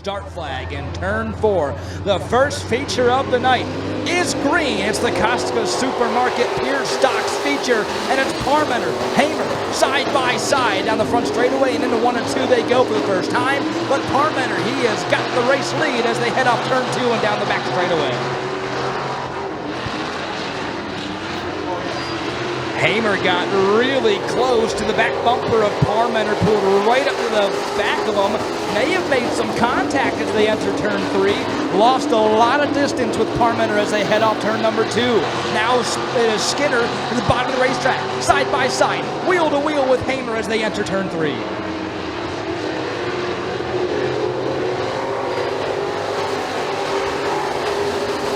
start flag in turn 4. The first feature of the night is green. It's the Costco Supermarket Pure Stocks feature, and it's Parmenter, Hamer, side by side down the front straightaway, and into 1 and 2 they go for the first time. But Parmenter, he has got the race lead as they head off turn 2 and down the back straightaway. Hamer got really close to the back bumper of Parmenter, pulled right up to the back of him. May have made some contact as they enter turn 3. Lost a lot of distance with Parmenter as they head off turn number 2. Now it is Skinner at the bottom of the racetrack, side by side, wheel to wheel with Hamer as they enter turn 3.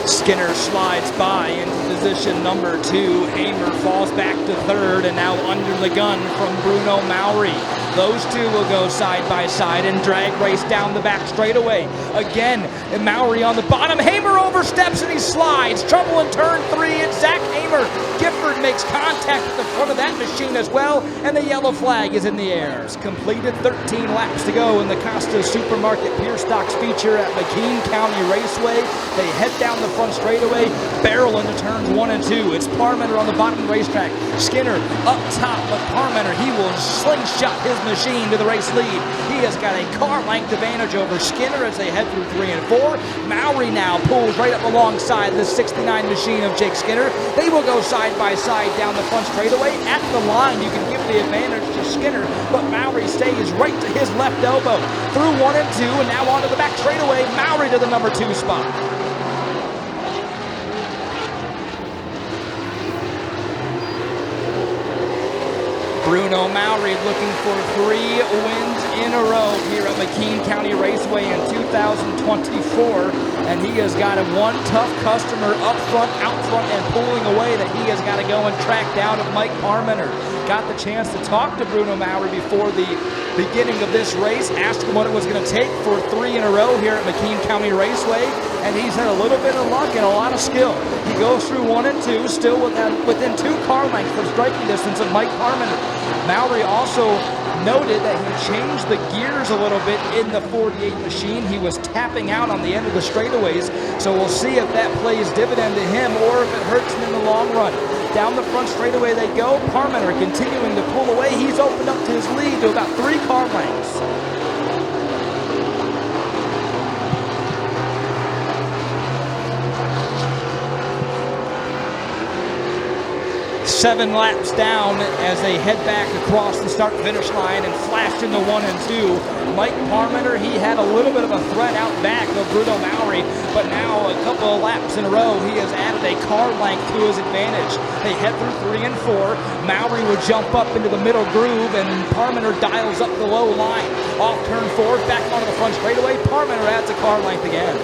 Skinner slides by into position number 2. Hamer falls back to 3rd and now under the gun from Bruno Maury. Those two will go side by side and drag race down the back straightaway. Again, Maury on the bottom. Hamer oversteps and he slides. Trouble in turn 3. It's Zach Hamer. Gifford makes contact at the front of that machine as well, and the yellow flag is in the air. It's completed 13 laps to go in the Costco Supermarket Pure Stocks feature at McKean County Raceway. They head down the front straightaway, barrel into turns 1 and 2. It's Parmenter on the bottom of the racetrack. Skinner up top, but Parmenter, he will slingshot his machine to the race lead. He has got a car length advantage over Skinner as they head through 3 and 4. Maury now pulls right up alongside the 69 machine of Jake Skinner. They will go side by side down the front straightaway. At the line, you can give the advantage to Skinner, but Maury stays right to his left elbow. Through 1 and 2, and now onto the back straightaway. Maury to the number 2 spot. Bruno Maury looking for 3 wins in a row here at McKean County Raceway in 2024. And he has got one tough customer up front, out front, and pulling away that he has got to go and track down of Mike Parmenter. Got the chance to talk to Bruno Maury before the beginning of this race, asked him what it was going to take for 3 in a row here at McKean County Raceway, and he's had a little bit of luck and a lot of skill. He goes through 1 and 2, still within 2 car lengths of striking distance of Mike Parmenter. Maury also noted that he changed the gears a little bit in the 48 machine. He was tapping out on the end of the straightaways, so we'll see if that plays dividend to him or if it hurts him in the long run. Down the front straightaway they go. Parmenter continuing to pull away. He's opened up to his lead to about 3 car lengths. 7 laps down as they head back across the start-finish line and flashed into 1 and 2. Mike Parmenter, he had a little bit of a threat out back of Bruno Maury, but now a couple of laps in a row, he has added a car length to his advantage. They head through 3 and 4. Maury would jump up into the middle groove, and Parmenter dials up the low line. Off turn 4, back onto the front straightaway. Parmenter adds a car length again.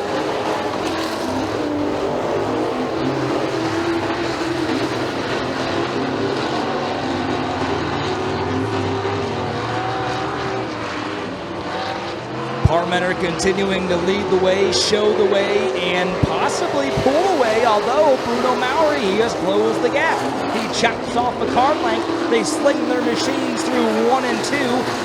Parmenter continuing to lead the way, show the way, and possibly pull away, although Bruno Maury, he has closed the gap. He chops off a car length. They sling their machines through 1 and 2.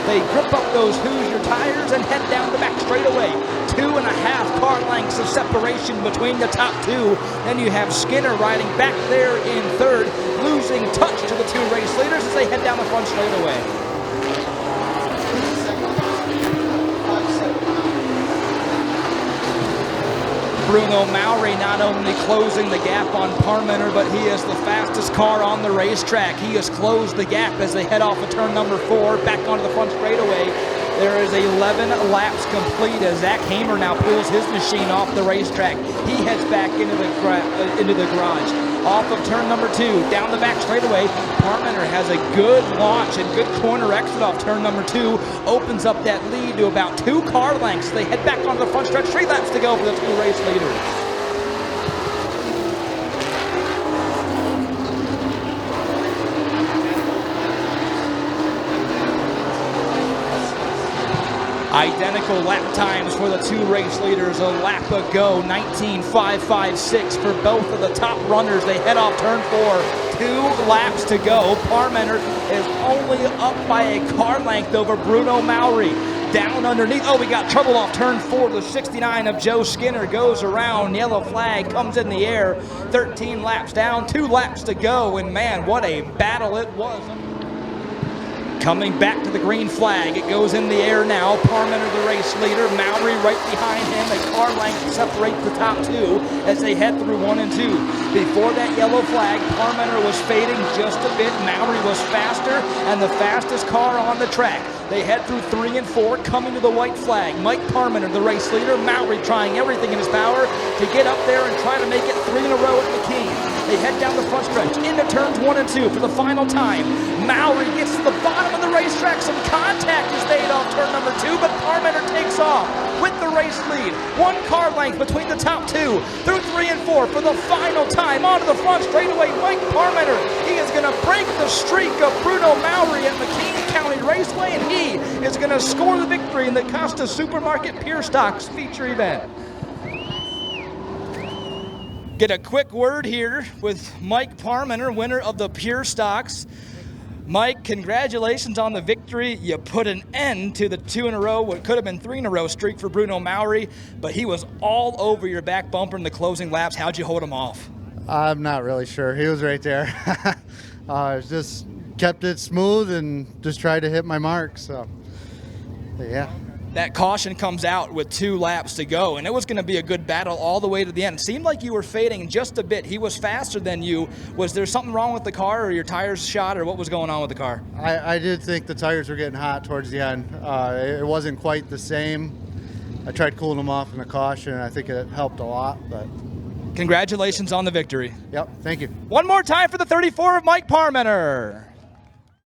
They grip up those Hoosier tires and head down the back straightaway. 2.5 car lengths of separation between the top 2. Then you have Skinner riding back there in 3rd, losing touch to the 2 race leaders as they head down the front straightaway. Bruno Maury not only closing the gap on Parmenter, but he is the fastest car on the racetrack. He has closed the gap as they head off of turn number 4, back onto the front straightaway. There is 11 laps complete as Zach Hamer now pulls his machine off the racetrack. He heads back into the garage. Off of turn number 2, down the back straightaway. Parmenter has a good launch and good corner exit off turn number 2. Opens up that lead to about 2 car lengths. They head back onto the front stretch. 3 laps to go for the 2 race leaders. Identical lap times for the 2 race leaders a lap ago. 19.556 for both of the top runners. They head off turn 4. 2 laps to go. Parmenter is only up by a car length over Bruno Maury. down underneath. Oh, we got trouble off turn 4. The 69 of Joe Skinner goes around. Yellow flag comes in the air. 13 laps down, 2 laps to go, and man, what a battle it was. Coming back to the green flag, it goes in the air now. Parmenter, the race leader, Mowry right behind him. A car length separates the top 2 as they head through 1 and 2. Before that yellow flag, Parmenter was fading just a bit. Mowry was faster and the fastest car on the track. They head through 3 and 4, coming to the white flag. Mike Parmenter, the race leader. Mowry trying everything in his power to get up there and try to make it 3 in a row at McKean. They head down the front stretch into turns 1 and 2 for the final time. Mowry gets to the bottom of the racetrack. Some contact is made off turn number 2, but Parmenter takes off with the race lead. 1 car length between the top 2 through 3 and 4 for the final time. Onto the front straightaway, Mike Parmenter. He is going to break the streak of Bruno Mowry at McKean County Raceway, and he is going to score the victory in the Costa Supermarket Pure Stocks feature event. Get a quick word here with Mike Parmenter, winner of the Pure Stocks. Mike, congratulations on the victory. You put an end to the 2 in a row, what could have been 3 in a row streak for Bruno Mowry, but he was all over your back bumper in the closing laps. How'd you hold him off? I'm not really sure. He was right there. Just kept it smooth and just tried to hit my mark. So, yeah. That caution comes out with 2 laps to go, and it was going to be a good battle all the way to the end. It seemed like you were fading just a bit. He was faster than you. Was there something wrong with the car, or your tires shot, or what was going on with the car? I did think the tires were getting hot towards the end. It wasn't quite the same. I tried cooling them off in the caution, and I think it helped a lot. But congratulations on the victory. Yep, thank you. One more time for the 34 of Mike Parmenter.